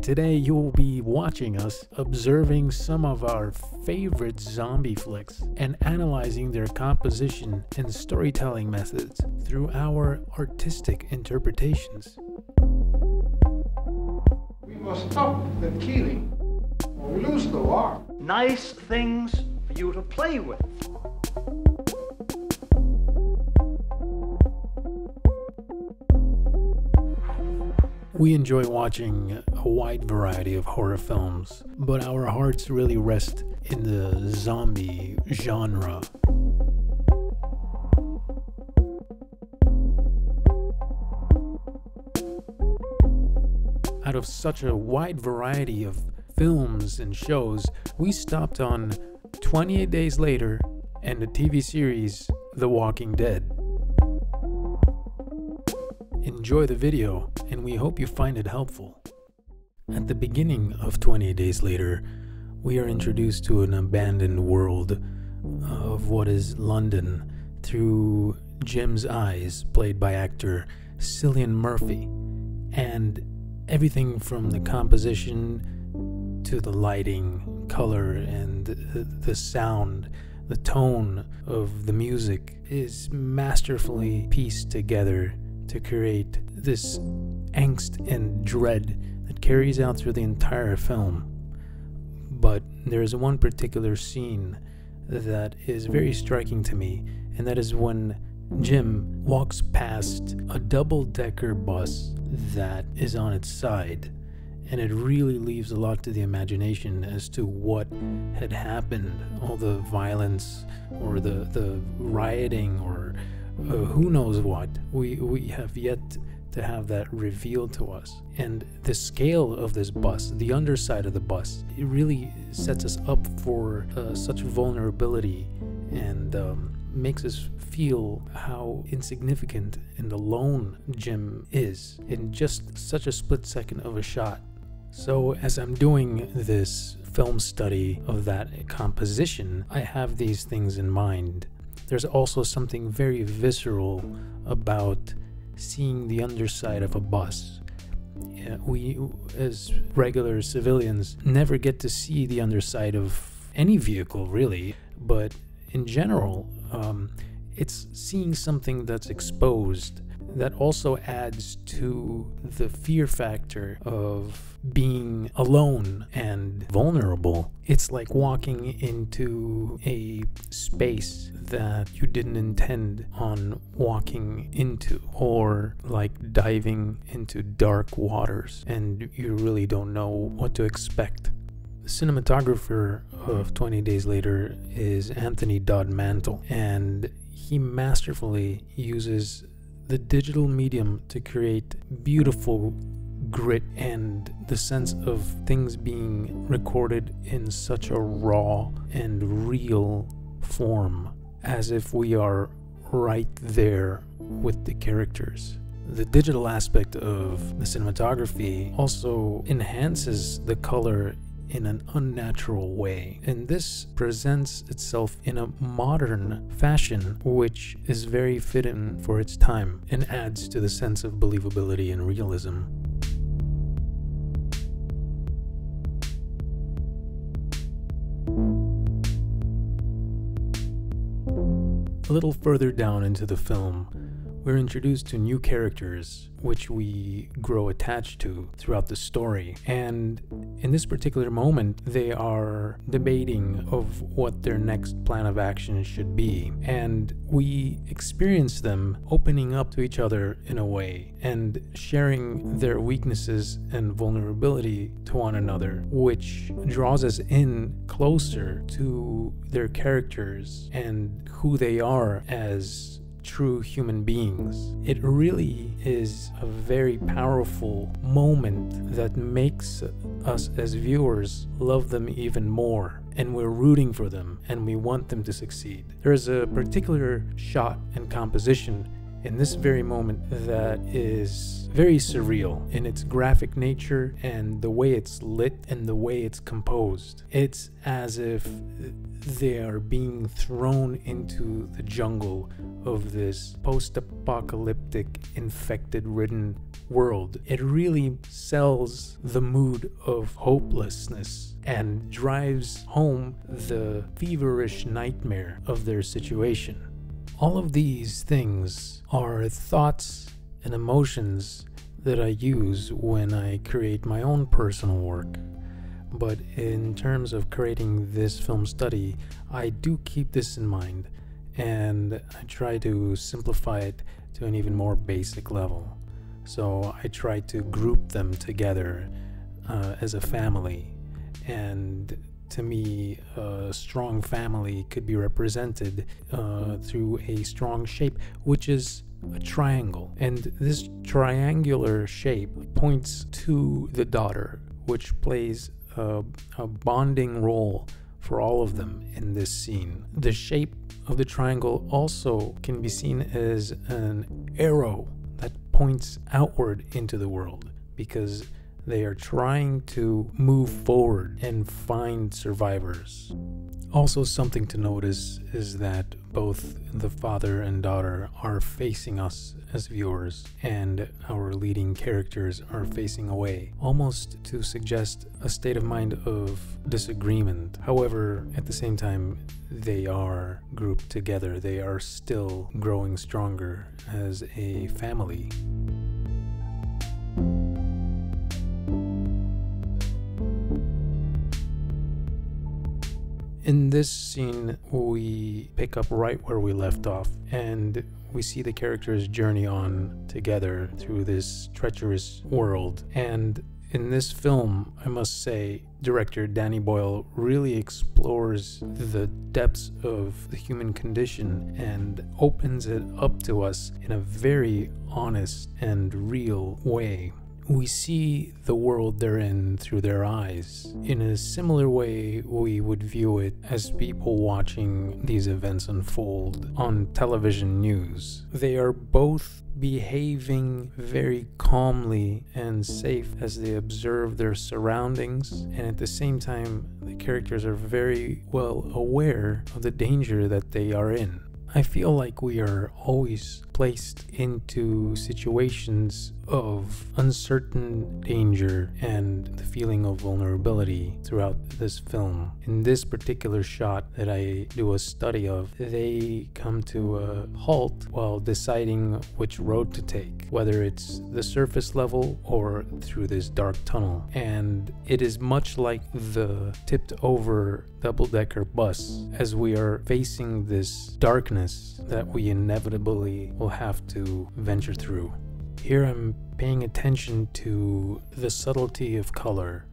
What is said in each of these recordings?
today you'll be watching us observing some of our favorite zombie flicks and analyzing their composition and storytelling methods through our artistic interpretations. We must stop the killing, or we lose the war. Nice things for you to play with. We enjoy watching a wide variety of horror films, but our hearts really rest in the zombie genre. Out of such a wide variety of films and shows, we stopped on 28 Days Later and the TV series The Walking Dead. Enjoy the video, and we hope you find it helpful. At the beginning of 28 Days Later, we are introduced to an abandoned world of what is London through Jim's eyes, played by actor Cillian Murphy, and everything from the composition to the lighting, color, and the sound, the tone of the music is masterfully pieced together to create this angst and dread that carries out through the entire film. But there's one particular scene that is very striking to me, and that is when Jim walks past a double-decker bus that is on its side, and it really leaves a lot to the imagination as to what had happened, all the violence or the rioting or who knows what. We have yet to have that revealed to us. And the scale of this bus, the underside of the bus, it really sets us up for such vulnerability and makes us feel how insignificant and alone Jim is in just such a split second of a shot. So as I'm doing this film study of that composition, I have these things in mind. There's also something very visceral about seeing the underside of a bus. We, as regular civilians, never get to see the underside of any vehicle, really. But in general, it's seeing something that's exposed that also adds to the fear factor of being alone and vulnerable. It's like walking into a space that you didn't intend on walking into, or like diving into dark waters and you really don't know what to expect. The cinematographer of 20 Days Later is Anthony Dodd Mantle, and he masterfully uses the digital medium to create beautiful grit and the sense of things being recorded in such a raw and real form, as if we are right there with the characters. The digital aspect of the cinematography also enhances the color in an unnatural way, and this presents itself in a modern fashion which is very fitting for its time and adds to the sense of believability and realism. A little further down into the film, we're introduced to new characters which we grow attached to throughout the story, and in this particular moment they are debating of what their next plan of action should be, and we experience them opening up to each other in a way and sharing their weaknesses and vulnerability to one another, which draws us in closer to their characters and who they are as true human beings. It really is a very powerful moment that makes us as viewers love them even more, and we're rooting for them and we want them to succeed. There's a particular shot and composition in this very moment that is very surreal in its graphic nature and the way it's lit and the way it's composed. It's as if they are being thrown into the jungle of this post-apocalyptic, infected-ridden world. It really sells the mood of hopelessness and drives home the feverish nightmare of their situation. All of these things are thoughts and emotions that I use when I create my own personal work. But in terms of creating this film study, I do keep this in mind, and I try to simplify it to an even more basic level. So I try to group them together as a family, and to me, a strong family could be represented through a strong shape, which is a triangle. And this triangular shape points to the daughter, which plays a bonding role for all of them in this scene. The shape of the triangle also can be seen as an arrow that points outward into the world, because they are trying to move forward and find survivors. Also, something to notice is that both the father and daughter are facing us as viewers, and our leading characters are facing away, almost to suggest a state of mind of disagreement. However, at the same time, they are grouped together. They are still growing stronger as a family. In this scene, we pick up right where we left off, and we see the characters journey on together through this treacherous world. And in this film, I must say, director Danny Boyle really explores the depths of the human condition and opens it up to us in a very honest and real way. We see the world they're in through their eyes. In a similar way, we would view it as people watching these events unfold on television news. They are both behaving very calmly and safe as they observe their surroundings, and at the same time, the characters are very well aware of the danger that they are in. I feel like we are always placed into situations of uncertain danger and the feeling of vulnerability throughout this film. In this particular shot that I do a study of, they come to a halt while deciding which road to take, whether it's the surface level or through this dark tunnel. And it is much like the tipped over double-decker bus, as we are facing this darkness that we inevitably will have to venture through. Here I'm paying attention to the subtlety of color.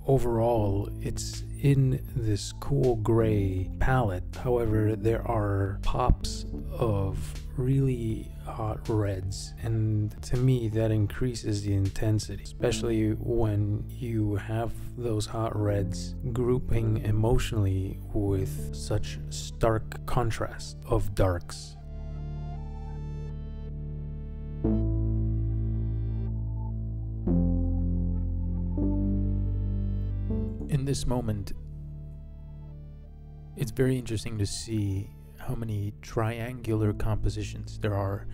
Overall, it's in this cool gray palette. However, there are pops of really hot reds, and to me that increases the intensity, especially when you have those hot reds grouping emotionally with such stark contrast of darks. In this moment, it's very interesting to see how many triangular compositions there are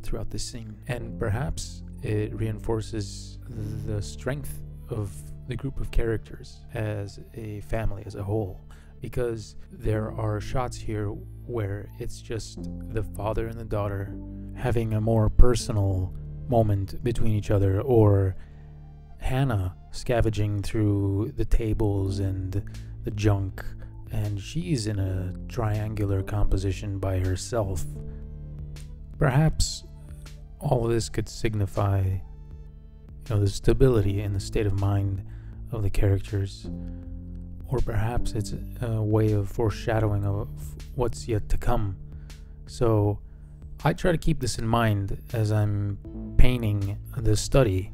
throughout this scene, and perhaps it reinforces the strength of the group of characters as a family as a whole, because there are shots here where it's just the father and the daughter having a more personal moment between each other, or Hannah scavenging through the tables and the junk, and she's in a triangular composition by herself. Perhaps all of this could signify, the stability and the state of mind of the characters, or perhaps it's a way of foreshadowing of what's yet to come. So I try to keep this in mind as I'm painting the study.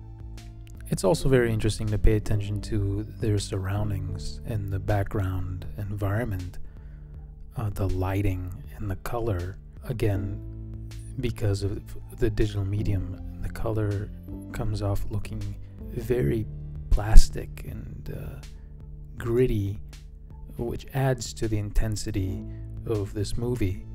It's also very interesting to pay attention to their surroundings and the background environment, the lighting and the color. Again, because of the digital medium. The color comes off looking very plastic and gritty, which adds to the intensity of this movie.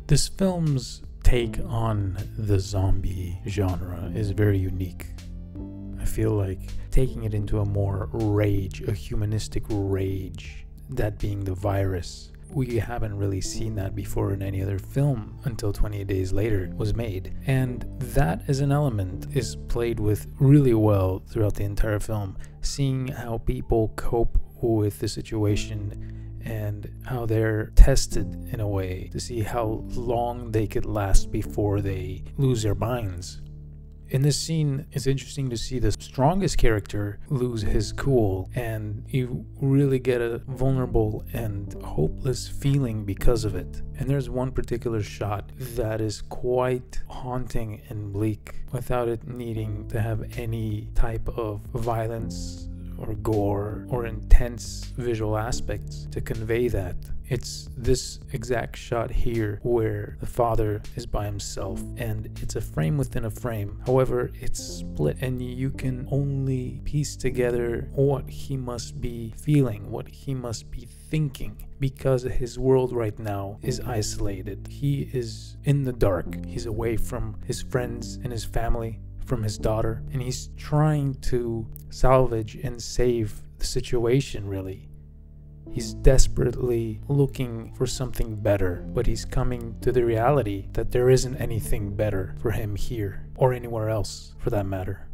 This film's take on the zombie genre is very unique. I feel like taking it into a more rage, a humanistic rage, that being the virus. We haven't really seen that before in any other film until 28 Days Later was made. And that as an element is played with really well throughout the entire film. Seeing how people cope with the situation and how they're tested in a way to see how long they could last before they lose their minds. In this scene, it's interesting to see the strongest character lose his cool, and you really get a vulnerable and hopeless feeling because of it. And there's one particular shot that is quite haunting and bleak without it needing to have any type of violence or gore or intense visual aspects to convey that. It's this exact shot here where the father is by himself, and it's a frame within a frame. However, it's split and you can only piece together what he must be feeling, what he must be thinking, because his world right now is isolated. He is in the dark. He's away from his friends and his family, from his daughter, and he's trying to salvage and save the situation, really. He's desperately looking for something better, but he's coming to the reality that there isn't anything better for him here, or anywhere else for that matter.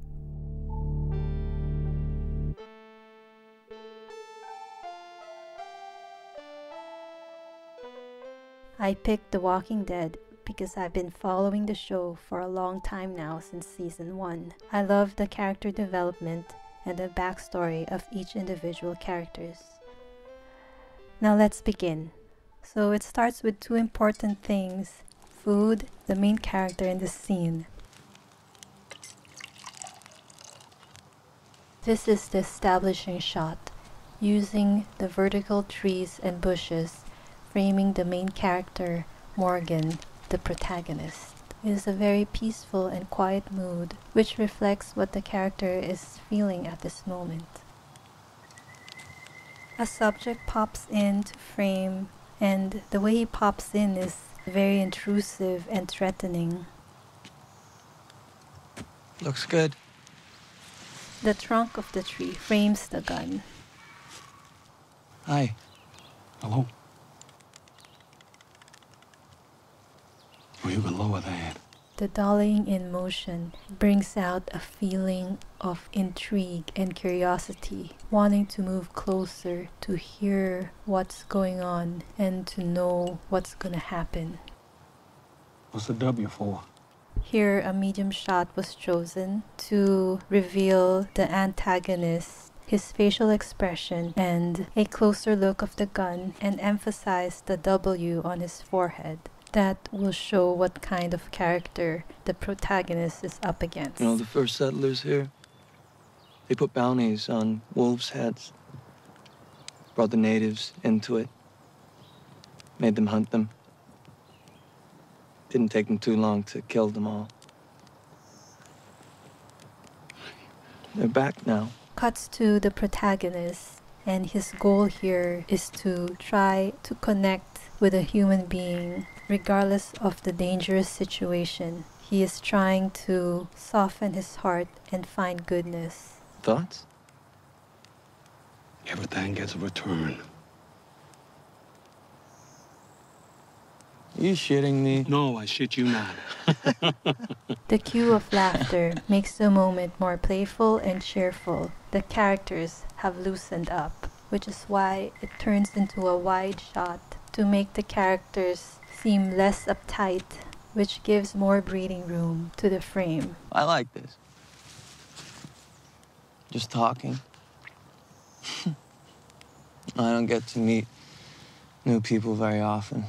I picked The Walking Dead because I've been following the show for a long time now, since season 1. I love the character development and the backstory of each individual characters. Now let's begin. So it starts with two important things: food, the main character in the scene. This is the establishing shot, using the vertical trees and bushes, framing the main character, Morgan, the protagonist. It is a very peaceful and quiet mood, which reflects what the character is feeling at this moment. A subject pops into frame, and the way he pops in is very intrusive and threatening. Looks good. The trunk of the tree frames the gun. Hi. Hello? Oh, you can lower that. The dollying in motion brings out a feeling of intrigue and curiosity, wanting to move closer to hear what's going on and to know what's gonna happen. What's the W for? Here, a medium shot was chosen to reveal the antagonist, his facial expression, and a closer look of the gun, and emphasize the W on his forehead. That will show what kind of character the protagonist is up against. You know, the first settlers here, they put bounties on wolves' heads. Brought the natives into it. Made them hunt them. Didn't take them too long to kill them all. They're back now. Cuts to the protagonist, and his goal here is to try to connect with a human being. Regardless of the dangerous situation, he is trying to soften his heart and find goodness. Thoughts? Everything gets a return. You shitting me? No, I shit you not. The cue of laughter makes the moment more playful and cheerful. The characters have loosened up, which is why it turns into a wide shot to make the characters seem less uptight, which gives more breathing room to the frame. I like this. Just talking. I don't get to meet new people very often.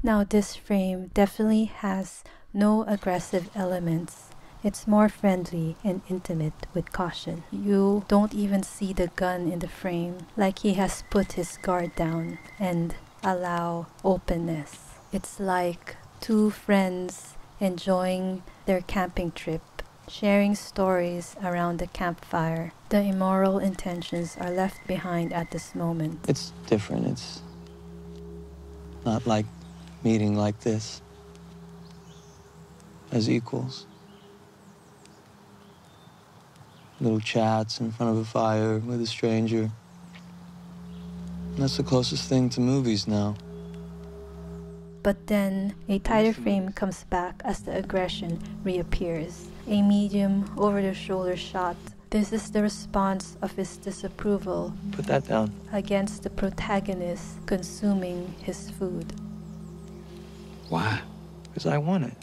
Now this frame definitely has no aggressive elements, It's more friendly and intimate with caution. You don't even see the gun in the frame, like he has put his guard down and allow openness. It's like two friends enjoying their camping trip, sharing stories around the campfire. The immoral intentions are left behind at this moment. It's different. It's not like meeting like this as equals. Little chats in front of a fire with a stranger. That's the closest thing to movies now. But then a tighter frame comes back as the aggression reappears. A medium over-the-shoulder shot. This is the response of his disapproval. Put that down. Against the protagonist consuming his food. Why? Because I want it.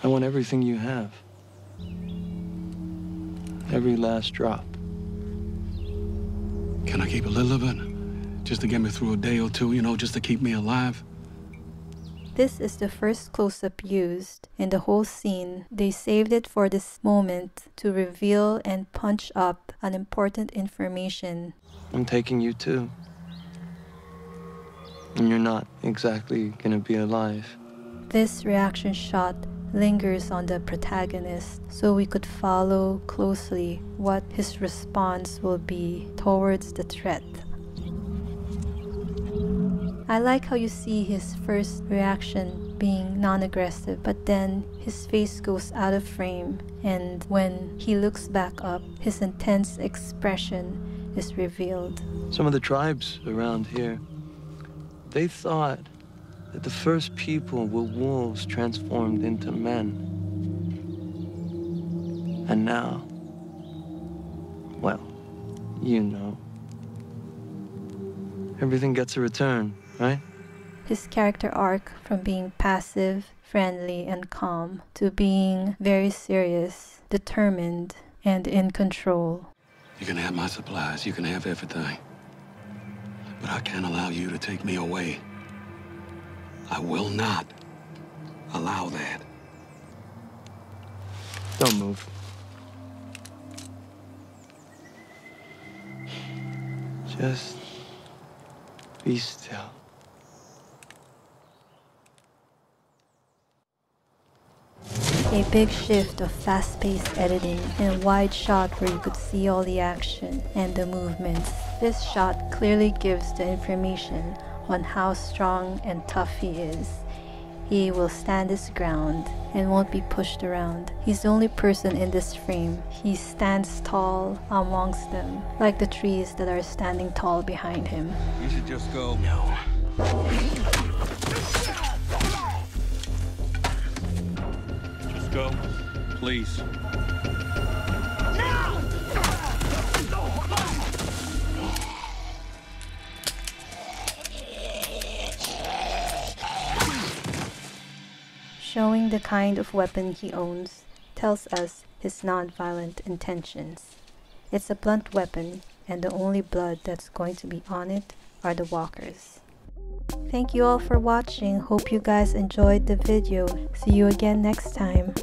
I want everything you have. Every last drop. Can I keep a little of it? Just to get me through a day or two, you know, just to keep me alive? This is the first close-up used in the whole scene. They saved it for this moment to reveal and punch up an important information. I'm taking you too. And you're not exactly gonna be alive. This reaction shot lingers on the protagonist, so we could follow closely what his response will be towards the threat. I like how you see his first reaction being non-aggressive, but then his face goes out of frame, and when he looks back up, his intense expression is revealed. Some of the tribes around here, they thought that the first people were wolves transformed into men. And now, well, you know, everything gets a return, right? His character arc from being passive, friendly, and calm to being very serious, determined, and in control. You can have my supplies, you can have everything. But I can't allow you to take me away. I will not allow that. Don't move. Just be still. A big shift of fast-paced editing and a wide shot where you could see all the action and the movements. This shot clearly gives the information on how strong and tough he is. He will stand his ground and won't be pushed around. He's the only person in this frame. He stands tall amongst them, like the trees that are standing tall behind him. You should just go. No. Just go, please. Showing the kind of weapon he owns tells us his non-violent intentions. It's a blunt weapon, and the only blood that's going to be on it are the walkers. Thank you all for watching. Hope you guys enjoyed the video. See you again next time.